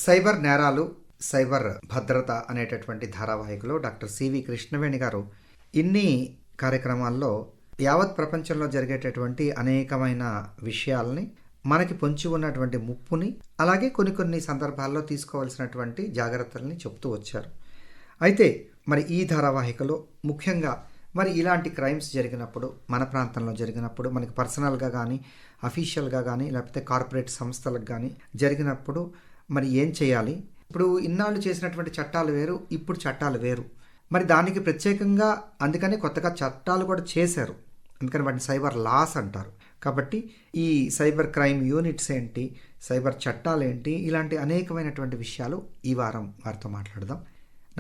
Cyber నేరాలు, cyber భద్రత అనేటటువంటి ధారావాహికలో డాక్టర్ సివి కృష్ణవేణి గారు ఇన్ని కార్యక్రమాల్లో యావత్ ప్రపంచంలో జరిగేటటువంటి అనేకమైన విషయాల్ని, మనకి పొంచి ఉన్నటువంటి ముప్పుని, అలాగే కొన్ని సందర్భాల్లో తీసుకోవాల్సినటువంటి జాగ్రత్తల్ని చెప్తూ వచ్చారు. అయితే మరి ఈ ధారావాహికలో ముఖ్యంగా మరి ఇలాంటి క్రైమ్స్ జరిగినప్పుడు, మన ప్రాంతంలో జరిగినప్పుడు, మనకి పర్సనల్గా కానీ అఫీషియల్గా కానీ లేకపోతే కార్పొరేట్ సంస్థలకు కానీ జరిగినప్పుడు మరి ఏం చేయాలి? ఇప్పుడు ఇన్నాళ్ళు చేసినటువంటి చట్టాలు వేరు, ఇప్పుడు చట్టాలు వేరు. మరి దానికి ప్రత్యేకంగా అందుకని కొత్తగా చట్టాలు కూడా చేశారు. అందుకని వాటిని సైబర్ లాస్ అంటారు. కాబట్టి ఈ సైబర్ క్రైమ్ యూనిట్స్ ఏంటి, సైబర్ చట్టాలు ఏంటి, ఇలాంటి అనేకమైనటువంటి విషయాలు ఈ వారం వారితో మాట్లాడదాం.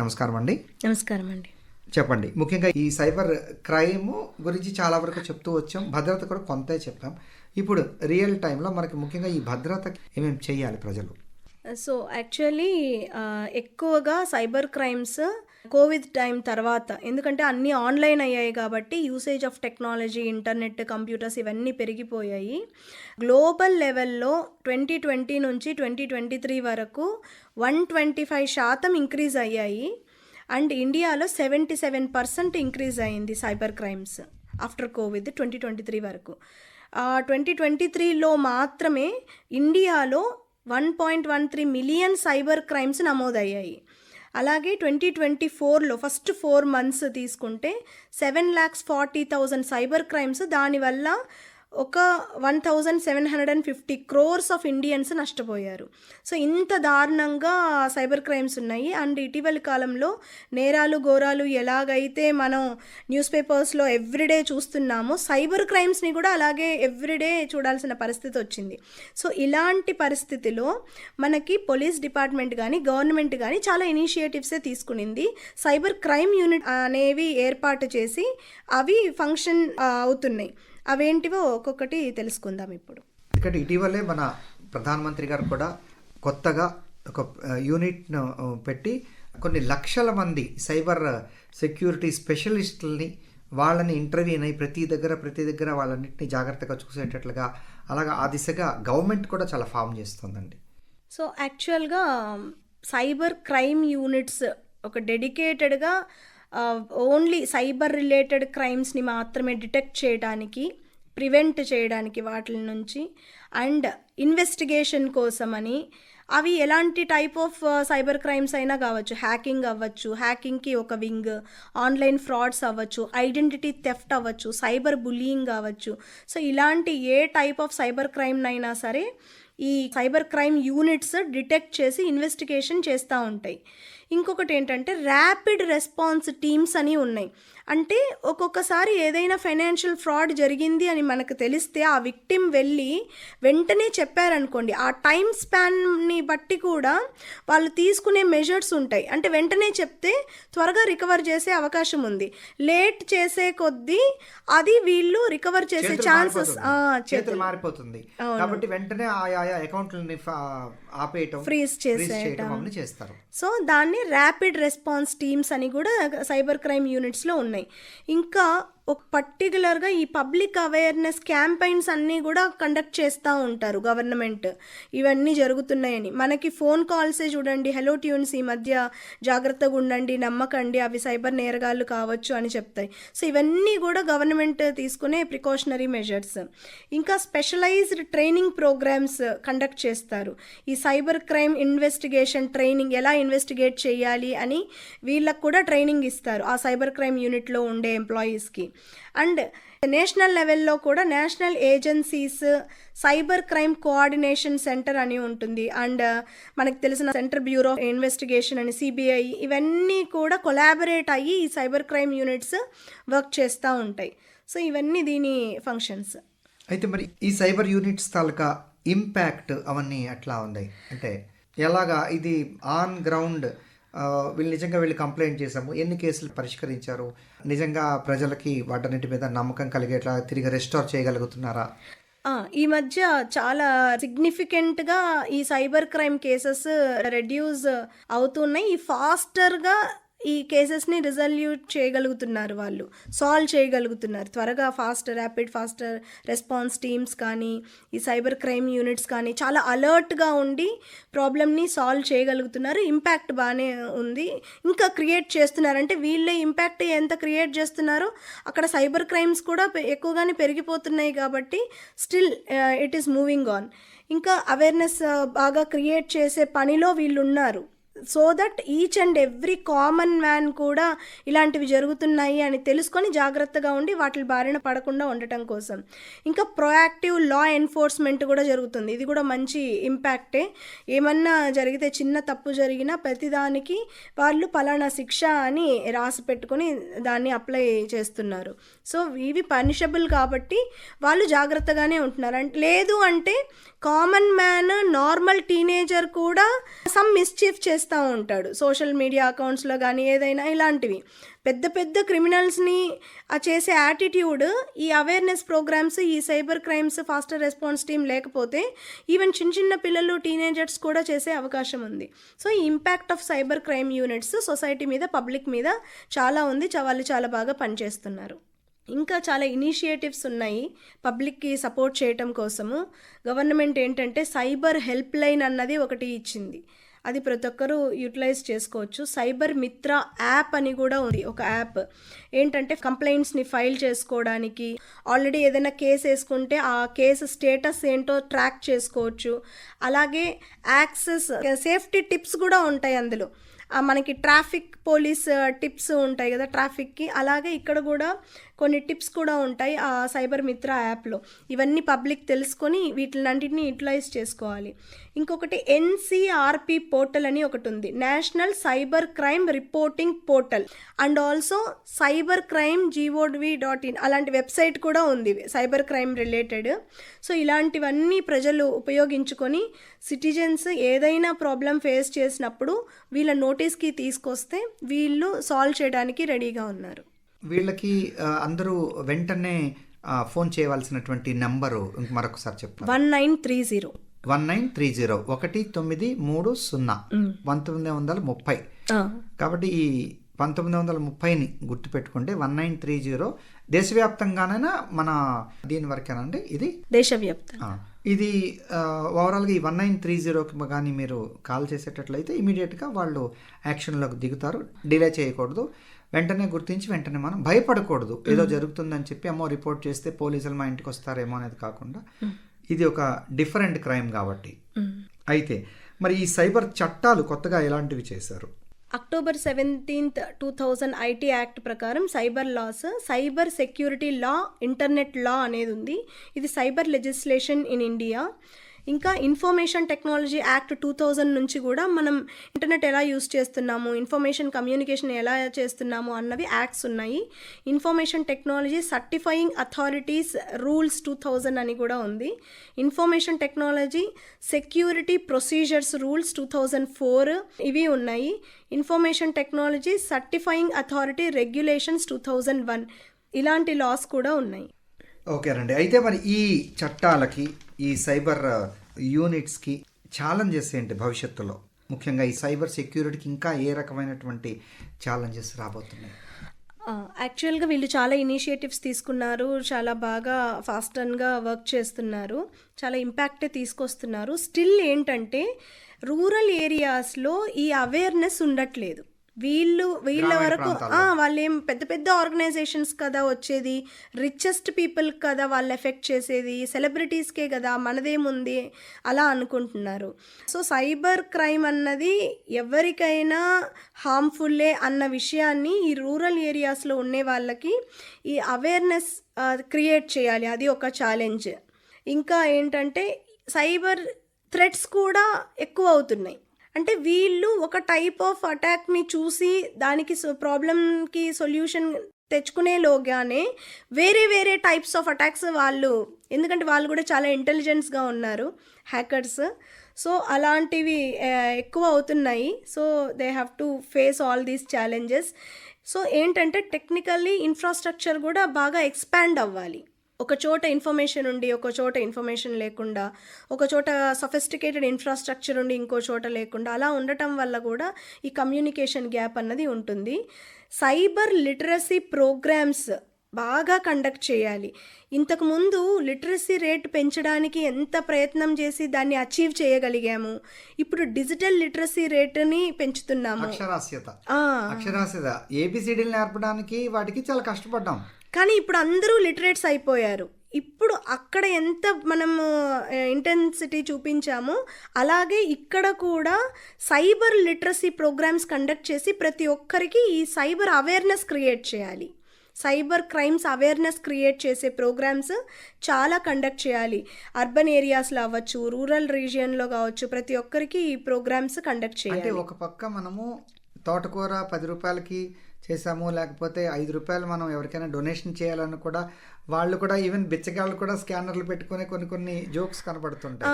నమస్కారం అండి. నమస్కారం అండి. చెప్పండి. ముఖ్యంగా ఈ సైబర్ క్రైమ్ గురించి చాలా వరకు చెప్తూ వచ్చాం, భద్రత కూడా కొంతే చెప్పాం. ఇప్పుడు రియల్ టైంలో మనకి ముఖ్యంగా ఈ భద్రత ఏమేమి చేయాలి ప్రజలు? సో యాక్చువల్లీ ఎక్కువగా సైబర్ క్రైమ్స్ కోవిడ్ టైం తర్వాత, ఎందుకంటే అన్నీ ఆన్లైన్ అయ్యాయి కాబట్టి usage of technology, internet, computers ఇవన్నీ పెరిగిపోయాయి. గ్లోబల్ లెవెల్లో 2020 నుంచి 2023 వరకు 125% ఇంక్రీజ్ అయ్యాయి. అండ్ ఇండియాలో 77% ఇంక్రీజ్ అయింది సైబర్ క్రైమ్స్ ఆఫ్టర్ కోవిడ్ 2023 వరకు. 2023లో మాత్రమే ఇండియాలో 1.13 మిలియన్ సైబర్ క్రైమ్స్ నమోదయ్యాయి. అలాగే 2024లో ఫస్ట్ 4 months తీసుకుంటే 7,40,000 సైబర్ క్రైమ్స్, దానివల్ల ఒక 1,750 crores ఆఫ్ ఇండియన్స్ నష్టపోయారు. సో ఇంత దారుణంగా సైబర్ క్రైమ్స్ ఉన్నాయి. అండ్ ఇటీవలి కాలంలో నేరాలు ఘోరాలు ఎలాగైతే మనం న్యూస్ పేపర్స్లో ఎవ్రీడే చూస్తున్నామో, సైబర్ క్రైమ్స్ని కూడా అలాగే ఎవ్రీడే చూడాల్సిన పరిస్థితి వచ్చింది. సో ఇలాంటి పరిస్థితిలో మనకి పోలీస్ డిపార్ట్మెంట్ కానీ గవర్నమెంట్ కానీ చాలా ఇనిషియేటివ్సే తీసుకునింది. సైబర్ క్రైమ్ యూనిట్ అనేవి ఏర్పాటు చేసి అవి ఫంక్షన్ అవుతున్నాయి. అవేంటివో ఒక్కొక్కటి తెలుసుకుందాం ఇప్పుడు. ఎందుకంటే ఇటీవలే మన ప్రధానమంత్రి గారు కూడా కొత్తగా ఒక యూనిట్ను పెట్టి కొన్ని లక్షల మంది సైబర్ సెక్యూరిటీ స్పెషలిస్టులని వాళ్ళని ఇంటర్వ్యూ అయి ప్రతి దగ్గర వాళ్ళన్నింటినీ జాగ్రత్తగా చూసేటట్లుగా అలాగా ఆ దిశగా గవర్నమెంట్ కూడా చాలా ఫామ్ చేస్తుందండి. సో యాక్చువల్గా సైబర్ క్రైమ్ యూనిట్స్ ఒక డెడికేటెడ్గా ఓన్లీ సైబర్ రిలేటెడ్ క్రైమ్స్ని మాత్రమే డిటెక్ట్ చేయడానికి, ప్రివెంట్ చేయడానికి వాటి నుంచి, అండ్ ఇన్వెస్టిగేషన్ కోసమని, అవి ఎలాంటి టైప్ ఆఫ్ సైబర్ క్రైమ్స్ అయినా కావచ్చు, హ్యాకింగ్ అవ్వచ్చు, హ్యాకింగ్కి ఒక వింగ్, ఆన్లైన్ ఫ్రాడ్స్ అవ్వచ్చు, ఐడెంటిటీ థెఫ్ట్ అవ్వచ్చు, సైబర్ బుల్లియింగ్ అవ్వచ్చు. సో ఇలాంటి ఏ టైప్ ఆఫ్ సైబర్ క్రైమ్నైనా సరే ఈ సైబర్ క్రైమ్ యూనిట్స్ డిటెక్ట్ చేసి ఇన్వెస్టిగేషన్ చేస్తూ ఉంటాయి. ఇంకొకటి ఏంటంటే ర్యాపిడ్ రెస్పాన్స్ టీమ్స్ అని ఉన్నాయి. అంటే ఒక్కొక్కసారి ఏదైనా ఫైనాన్షియల్ ఫ్రాడ్ జరిగింది అని మనకు తెలిస్తే ఆ విక్టిమ్ వెళ్ళి వెంటనే చెప్పారనుకోండి, ఆ టైం స్పాన్ని బట్టి కూడా వాళ్ళు తీసుకునే మెజర్స్ ఉంటాయి. అంటే వెంటనే చెప్తే త్వరగా రికవర్ చేసే అవకాశం ఉంది. లేట్ చేసే కొద్దీ అది వీళ్ళు రికవర్ చేసే ఛాన్సెస్ చేతులు మారిపోతుంది. కాబట్టి వెంటనే ఆయా అకౌంట్లని ఆపేయటం, ఫ్రీజ్ చేస్తారు. సో దాన్ని ర్యాపిడ్ రెస్పాన్స్ టీమ్స్ అని కూడా సైబర్ క్రైమ్ యూనిట్స్లో ఉన్నాయి. ఇంకా ఒక పర్టికులర్గా ఈ పబ్లిక్ అవేర్నెస్ క్యాంపెయిన్స్ అన్నీ కూడా కండక్ట్ చేస్తూ ఉంటారు గవర్నమెంట్, ఇవన్నీ జరుగుతున్నాయని. మనకి ఫోన్ కాల్సే చూడండి, హలో ట్యూన్స్ ఈ మధ్య జాగ్రత్తగా ఉండండి, నమ్మకండి, అవి సైబర్ నేరగాళ్ళు కావచ్చు అని చెప్తాయి. సో ఇవన్నీ కూడా గవర్నమెంట్ తీసుకునే ప్రికాషనరీ మెజర్స్. ఇంకా స్పెషలైజ్డ్ ట్రైనింగ్ ప్రోగ్రామ్స్ కండక్ట్ చేస్తారు. ఈ సైబర్ క్రైమ్ ఇన్వెస్టిగేషన్ ట్రైనింగ్, ఎలా ఇన్వెస్టిగేట్ చేయాలి అని వీళ్ళకు కూడా ట్రైనింగ్ ఇస్తారు ఆ సైబర్ క్రైమ్ యూనిట్లో ఉండే ఎంప్లాయీస్కి. అండ్ నేషనల్ లెవెల్లో కూడా national agencies cyber crime coordination centre అని ఉంటుంది. అండ్ మనకు తెలిసిన సెంట్రల్ బ్యూరో ఆఫ్ ఇన్వెస్టిగేషన్ అని, సిబిఐ, ఇవన్నీ కూడా కొలాబరేట్ అయ్యి ఈ సైబర్ క్రైమ్ యూనిట్స్ వర్క్ చేస్తూ ఉంటాయి. సో ఇవన్నీ దీని ఫంక్షన్స్. అయితే మరి ఈ సైబర్ యూనిట్స్ తాలూకా ఇంపాక్ట్ అవన్నీ ఎట్లా ఉన్నాయి? అంటే ఎలాగా ఇది ఆన్ గ్రౌండ్ వీళ్ళు నిజంగా వీళ్ళు కంప్లైంట్ చేశాము, ఎన్ని కేసులు పరిష్కరించారు, నిజంగా ప్రజలకి వాటన్నిటి మీద నమ్మకం కలిగేట్లా తిరిగి రెస్టోర్ చేయగలుగుతున్నారా? ఈ మధ్య చాలా సిగ్నిఫికెంట్గా ఈ సైబర్ క్రైమ్ కేసెస్ రెడ్యూస్ అవుతున్నాయి. ఈ ఫాస్టర్గా ఈ కేసెస్ని రిజల్యూట్ చేయగలుగుతున్నారు, వాళ్ళు సాల్వ్ చేయగలుగుతున్నారు త్వరగా. ఫాస్టర్ రెస్పాన్స్ టీమ్స్ కానీ ఈ సైబర్ క్రైమ్ యూనిట్స్ కానీ చాలా అలర్ట్గా ఉండి ప్రాబ్లమ్ని సాల్వ్ చేయగలుగుతున్నారు. ఇంపాక్ట్ బాగానే ఉంది, ఇంకా క్రియేట్ చేస్తున్నారంటే వీళ్ళే ఇంపాక్ట్ ఎంత క్రియేట్ చేస్తున్నారో అక్కడ సైబర్ క్రైమ్స్ కూడా ఎక్కువగానే పెరిగిపోతున్నాయి కాబట్టి still it is moving on. ఇంకా అవేర్నెస్ బాగా క్రియేట్ చేసే పనిలో వీళ్ళు ఉన్నారు. So that each and every common man కూడా ఇలాంటివి జరుగుతున్నాయి అని తెలుసుకొని జాగ్రత్తగా ఉండి వాటి బారిన పడకుండా ఉండటం కోసం. ఇంకా ప్రొయాక్టివ్ లా ఎన్ఫోర్స్మెంట్ కూడా జరుగుతుంది. ఇది కూడా మంచి ఇంపాక్టే. ఏమన్నా జరిగితే, చిన్న తప్పు జరిగినా ప్రతిదానికి వాళ్ళు పలానా శిక్ష అని రాసి పెట్టుకొని దాన్ని అప్లై చేస్తున్నారు. సో ఇవి పనిషబుల్ కాబట్టి వాళ్ళు జాగ్రత్తగానే ఉంటున్నారు. లేదు అంటే కామన్ మ్యాన్, నార్మల్ టీనేజర్ కూడా సమ్ మిస్చీఫ్ చేస్తూ ఉంటాడు సోషల్ మీడియా అకౌంట్స్లో కానీ ఏదైనా ఇలాంటివి. పెద్ద పెద్ద క్రిమినల్స్ని చేసే యాటిట్యూడ్ ఈ అవేర్నెస్ ప్రోగ్రామ్స్, ఈ cyber crimes faster response team లేకపోతే ఈవెన్ చిన్న చిన్న పిల్లలు, టీనేజర్స్ కూడా చేసే అవకాశం ఉంది. సో ఈ impact of cyber crime units society మీద, పబ్లిక్ మీద చాలా ఉంది. వాళ్ళు చాలా బాగా పనిచేస్తున్నారు. ఇంకా చాలా ఇనిషియేటివ్స్ ఉన్నాయి పబ్లిక్కి సపోర్ట్ చేయటం కోసము. గవర్నమెంట్ ఏంటంటే సైబర్ హెల్ప్ లైన్ అన్నది ఒకటి ఇచ్చింది, అది ప్రతి ఒక్కరూ యూటిలైజ్ చేసుకోవచ్చు. సైబర్ మిత్ర యాప్ అని కూడా ఉంది, ఒక యాప్. ఏంటంటే కంప్లైంట్స్ని ఫైల్ చేసుకోవడానికి, ఆల్రెడీ ఏదైనా కేసు వేసుకుంటే ఆ కేసు స్టేటస్ ఏంటో ట్రాక్ చేసుకోవచ్చు. అలాగే యాక్సెస్ సేఫ్టీ టిప్స్ కూడా ఉంటాయి అందులో. మనకి ట్రాఫిక్ పోలీస్ టిప్స్ ఉంటాయి కదా ట్రాఫిక్కి, అలాగే ఇక్కడ కూడా కొన్ని టిప్స్ కూడా ఉంటాయి ఆ సైబర్ మిత్ర యాప్లో. ఇవన్నీ పబ్లిక్ తెలుసుకొని వీటిలన్నింటినీ యూటిలైజ్ చేసుకోవాలి. ఇంకొకటి ఎన్సిఆర్పి పోర్టల్ అని ఒకటి ఉంది, national cyber crime reporting portal. And also cybercrime.gov.in అలాంటి వెబ్సైట్ కూడా ఉంది సైబర్ క్రైమ్ రిలేటెడ్. సో ఇలాంటివన్నీ ప్రజలు ఉపయోగించుకొని సిటిజన్స్ ఏదైనా ప్రాబ్లం ఫేస్ చేసినప్పుడు వీళ్ళ నోటీస్కి తీసుకొస్తే వీళ్ళు సాల్వ్ చేయడానికి రెడీగా ఉన్నారు. వీళ్ళకి అందరూ వెంటనే ఫోన్ చేయవలసినటువంటి నెంబరు మరొకసారి చెప్తారు. 1930 1930 కాబట్టి ఈ 1930ని గుర్తుపెట్టుకుంటే 1930 దేశవ్యాప్తంగానైనా మన దీని వరకేనండి ఇది దేశవ్యాప్తంగా. ఇది ఓవరాల్గా ఈ 1930కి కానీ మీరు కాల్ చేసేటట్లయితే ఇమీడియట్గా వాళ్ళు యాక్షన్లోకి దిగుతారు. డిలే చేయకూడదు, వెంటనే గుర్తించి వెంటనే మనం భయపడకూడదు. ఏదో జరుగుతుందని చెప్పి అమ్మో రిపోర్ట్ చేస్తే పోలీసులు మా ఇంటికి వస్తారేమో అనేది కాకుండా ఇది ఒక డిఫరెంట్ క్రైమ్ కాబట్టి. అయితే మరి ఈ సైబర్ చట్టాలు కొత్తగా ఎలాంటివి చేశారు? అక్టోబర్ 17, 2000 ఐటీ యాక్ట్ ప్రకారం సైబర్ లాస్, సైబర్ సెక్యూరిటీ లా, ఇంటర్నెట్ లా అనేది ఉంది. ఇది సైబర్ లెజిస్లేషన్ ఇన్ ఇండియా. ఇంకా ఇన్ఫర్మేషన్ టెక్నాలజీ యాక్ట్ 2000 నుంచి కూడా మనం ఇంటర్నెట్ ఎలా యూస్ చేస్తున్నాము, ఇన్ఫర్మేషన్ కమ్యూనికేషన్ ఎలా చేస్తున్నాము అన్నవి యాక్ట్స్ ఉన్నాయి. Information technology certifying authorities rules 2000 అని కూడా ఉంది. Information technology security procedures rules 2004 ఇవి ఉన్నాయి. Information technology certifying authority regulations 2001 ఇలాంటి లాస్ కూడా ఉన్నాయి. ఓకేనండి. అయితే మరి ఈ చట్టాలకి, ఈ సైబర్ యూనిట్స్కి ఛాలెంజెస్ ఏంటి భవిష్యత్తులో? ముఖ్యంగా ఈ సైబర్ సెక్యూరిటీకి ఇంకా ఏ రకమైనటువంటి ఛాలెంజెస్ రాబోతున్నాయి? యాక్చువల్గా వీళ్ళు చాలా ఇనిషియేటివ్స్ తీసుకున్నారు, చాలా బాగా ఫాస్ట్గా వర్క్ చేస్తున్నారు, చాలా ఇంపాక్టే తీసుకొస్తున్నారు. స్టిల్ ఏంటంటే రూరల్ ఏరియాస్లో ఈ అవేర్నెస్ ఉండట్లేదు. వీళ్ళ వరకు వాళ్ళేం పెద్ద పెద్ద ఆర్గనైజేషన్స్ కదా వచ్చేది, రిచెస్ట్ పీపుల్ కదా వాళ్ళు ఎఫెక్ట్ చేసేది, సెలబ్రిటీస్కే కదా, మనదేముంది అలా అనుకుంటున్నారు. సో సైబర్ క్రైమ్ అన్నది ఎవరికైనా హార్మ్ఫుల్లే అన్న విషయాన్ని ఈ రూరల్ ఏరియాస్లో ఉండే వాళ్ళకి ఈ అవేర్నెస్ క్రియేట్ చేయాలి, అది ఒక ఛాలెంజ్. ఇంకా ఏంటంటే సైబర్ థ్రెట్స్ కూడా ఎక్కువ అవుతున్నాయి. అంటే వీళ్ళు ఒక టైప్ ఆఫ్ అటాక్ని చూసి దానికి ప్రాబ్లమ్కి సొల్యూషన్ తెచ్చుకునేలోగానే వేరే వేరే టైప్స్ ఆఫ్ అటాక్స్ వాళ్ళు, ఎందుకంటే వాళ్ళు కూడా చాలా ఇంటెలిజెన్స్గా ఉన్నారు హ్యాకర్స్. సో అలాంటివి ఎక్కువ అవుతున్నాయి. So they have to face all these challenges. So ఏంటంటే టెక్నికల్లీ ఇన్ఫ్రాస్ట్రక్చర్ కూడా బాగా ఎక్స్పాండ్ అవ్వాలి. ఒక చోట ఇన్ఫర్మేషన్ ఉండి ఒక చోట ఇన్ఫర్మేషన్ లేకుండా, ఒక చోట సఫిస్టికేటెడ్ ఇన్ఫ్రాస్ట్రక్చర్ ఉండి ఇంకో చోట లేకుండా అలా ఉండటం వల్ల కూడా ఈ కమ్యూనికేషన్ గ్యాప్ అన్నది ఉంటుంది. సైబర్ లిటరసీ ప్రోగ్రామ్స్ బాగా కండక్ట్ చేయాలి. ఇంతకుముందు లిటరసీ రేట్ పెంచడానికి ఎంత ప్రయత్నం చేసి దాన్ని అచీవ్ చేయగలిగాము. ఇప్పుడు డిజిటల్ లిటరసీ రేటుని పెంచుతున్నాము. అక్షరాస్యత ఏబిసిడీలు నేర్పడానికి వాటికి చాలా కష్టపడ్డాం. కానీ ఇప్పుడు అందరూ లిటరేట్స్ అయిపోయారు. ఇప్పుడు అక్కడ ఎంత మనము ఇంటెన్సిటీ చూపించామో అలాగే ఇక్కడ కూడా సైబర్ లిటరసీ ప్రోగ్రామ్స్ కండక్ట్ చేసి ప్రతి ఒక్కరికి ఈ సైబర్ అవేర్నెస్ క్రియేట్ చేయాలి. సైబర్ క్రైమ్స్ అవేర్నెస్ క్రియేట్ చేసే ప్రోగ్రామ్స్ చాలా కండక్ట్ చేయాలి. అర్బన్ ఏరియాస్లో అవ్వచ్చు, రూరల్ రీజియన్లో కావచ్చు, ప్రతి ఒక్కరికి ఈ ప్రోగ్రామ్స్ కండక్ట్ చేయాలి. అంటే ఒక పక్క మనము తోటకూర 10 రూపాయలకి చేసాము, లేకపోతే 5 రూపాయలు మనం ఎవరికైనా డొనేషన్ చేయాలని కూడా వాళ్ళు కూడా ఈవెన్ బిచ్చగాళ్ళు కూడా స్కానర్లు పెట్టుకుని కొన్ని జోక్స్ కనబడుతుంటాయి.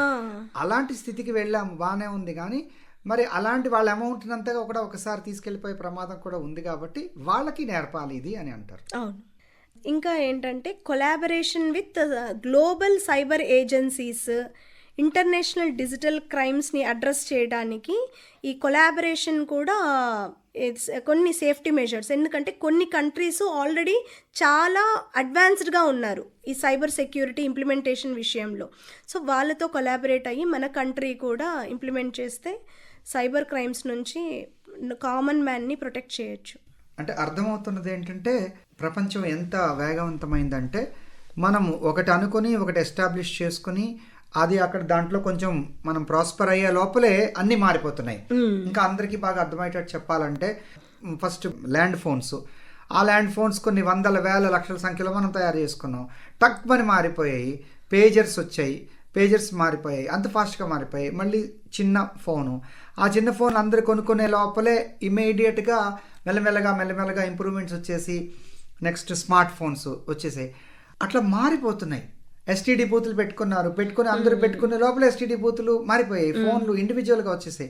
అలాంటి స్థితికి వెళ్ళాము, బాగానే ఉంది. కానీ మరి అలాంటి వాళ్ళ అమౌంట్ అంతగా కూడా ఒకసారి తీసుకెళ్ళిపోయే ప్రమాదం కూడా ఉంది. కాబట్టి వాళ్ళకి నేర్పాలి ఇది అని అంటారు. అవును. ఇంకా ఏంటంటే collaboration with global cyber agencies, international digital క్రైమ్స్ని అడ్రస్ చేయడానికి ఈ కొలాబరేషన్ కూడా కొన్ని సేఫ్టీ మెజర్స్. ఎందుకంటే కొన్ని కంట్రీస్ ఆల్రెడీ చాలా అడ్వాన్స్డ్గా ఉన్నారు ఈ సైబర్ సెక్యూరిటీ ఇంప్లిమెంటేషన్ విషయంలో. సో వాళ్ళతో కొలాబరేట్ అయ్యి మన కంట్రీ కూడా ఇంప్లిమెంట్ చేస్తే సైబర్ క్రైమ్స్ నుంచి కామన్ మ్యాన్ని ప్రొటెక్ట్ చేయొచ్చు. అంటే అర్థమవుతున్నది ఏంటంటే ప్రపంచం ఎంత వేగవంతమైందంటే మనము ఒకటి అనుకొని ఒకటి ఎస్టాబ్లిష్ చేసుకుని అది అక్కడ దాంట్లో కొంచెం మనం ప్రాస్పర్ అయ్యే లోపలే అన్నీ మారిపోతున్నాయి. ఇంకా అందరికీ బాగా అర్థమయ్యేటట్టు చెప్పాలంటే ఫస్ట్ ల్యాండ్ ఫోన్స్, ఆ ల్యాండ్ ఫోన్స్ కొన్ని వందల వేల లక్షల సంఖ్యలో మనం తయారు చేసుకున్నాం. టక్ అని మారిపోయాయి. పేజర్స్ వచ్చాయి, పేజర్స్ మారిపోయాయి, అంత ఫాస్ట్గా మారిపోయాయి. మళ్ళీ చిన్న ఫోను, ఆ చిన్న ఫోన్ అందరు కొనుక్కునే లోపలే ఇమీడియట్గా మెల్లమెల్లగా ఇంప్రూవ్మెంట్స్ వచ్చేసి నెక్స్ట్ స్మార్ట్ ఫోన్స్ వచ్చేసాయి. అట్లా మారిపోతున్నాయి. ఎస్టీడీ బూతులు పెట్టుకుని అందరూ పెట్టుకునే లోపల ఎస్టీడీ బూతులు మారిపోయాయి, ఫోన్లు ఇండివిజువల్గా వచ్చేసాయి.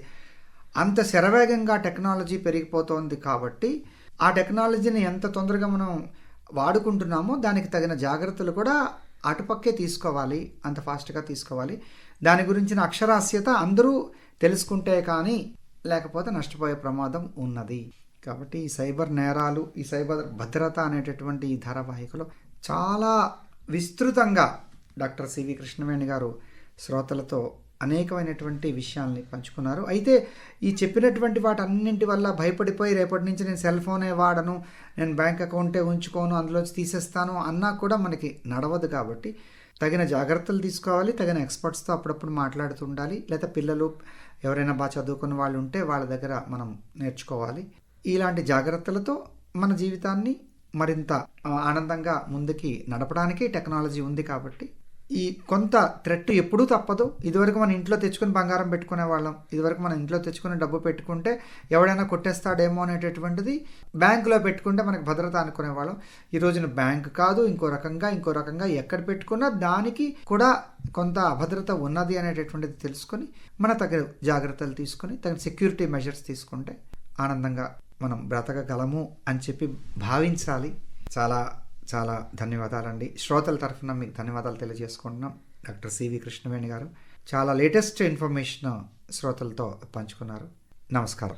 అంత శరవేగంగా టెక్నాలజీ పెరిగిపోతోంది. కాబట్టి ఆ టెక్నాలజీని ఎంత తొందరగా మనం వాడుకుంటున్నామో దానికి తగిన జాగ్రత్తలు కూడా అటుపక్కే తీసుకోవాలి, అంత ఫాస్ట్గా తీసుకోవాలి. దాని గురించిన అక్షరాస్యత అందరూ తెలుసుకుంటే కానీ లేకపోతే నష్టపోయే ప్రమాదం ఉన్నది. కాబట్టి ఈ సైబర్ నేరాలు, ఈ సైబర్ భద్రత అనేటటువంటి ఈ ధారావాహికలో చాలా విస్తృతంగా డాక్టర్ సివి కృష్ణవేణి గారు శ్రోతలతో అనేకమైనటువంటి విషయాల్ని పంచుకున్నారు. అయితే ఈ చెప్పినటువంటి వాటన్నింటి వల్ల భయపడిపోయి రేపటి నుంచి నేను సెల్ ఫోనే వాడను, నేను బ్యాంక్ అకౌంటే ఉంచుకోను, అందులోంచి తీసేస్తాను అన్నా కూడా మనకి నడవదు. కాబట్టి తగిన జాగ్రత్తలు తీసుకోవాలి. తగిన ఎక్స్పర్ట్స్తో అప్పుడప్పుడు మాట్లాడుతూ ఉండాలి. లేదా పిల్లలు ఎవరైనా బాగా చదువుకున్న వాళ్ళు ఉంటే వాళ్ళ దగ్గర మనం నేర్చుకోవాలి. ఇలాంటి జాగ్రత్తలతో మన జీవితాన్ని మరింత ఆనందంగా ముందుకి నడపడానికి టెక్నాలజీ ఉంది. కాబట్టి ఈ కొంత థ్రెట్ ఎప్పుడూ తప్పదు. ఇదివరకు మన ఇంట్లో తెచ్చుకుని బంగారం పెట్టుకునే వాళ్ళం, ఇదివరకు మన ఇంట్లో తెచ్చుకుని డబ్బు పెట్టుకుంటే ఎవడైనా కొట్టేస్తాడేమో అనేటటువంటిది బ్యాంకులో పెట్టుకుంటే మనకు భద్రత అనుకునే వాళ్ళం. ఈ రోజున బ్యాంక్ కాదు, ఇంకో రకంగా ఎక్కడ పెట్టుకున్నా దానికి కూడా కొంత అభద్రత ఉన్నది అనేటటువంటిది తెలుసుకొని మన తగిన జాగ్రత్తలు తీసుకొని తగిన సెక్యూరిటీ మెజర్స్ తీసుకుంటే ఆనందంగా మనం బ్రతకగలము అని చెప్పి భావించాలి. చాలా చాలా ధన్యవాదాలండి. శ్రోతల తరఫున మీకు ధన్యవాదాలు తెలియజేసుకుంటున్నాం. డాక్టర్ సివి కృష్ణవేణి గారు చాలా లేటెస్ట్ ఇన్ఫర్మేషన్ శ్రోతలతో పంచుకున్నారు. నమస్కారం.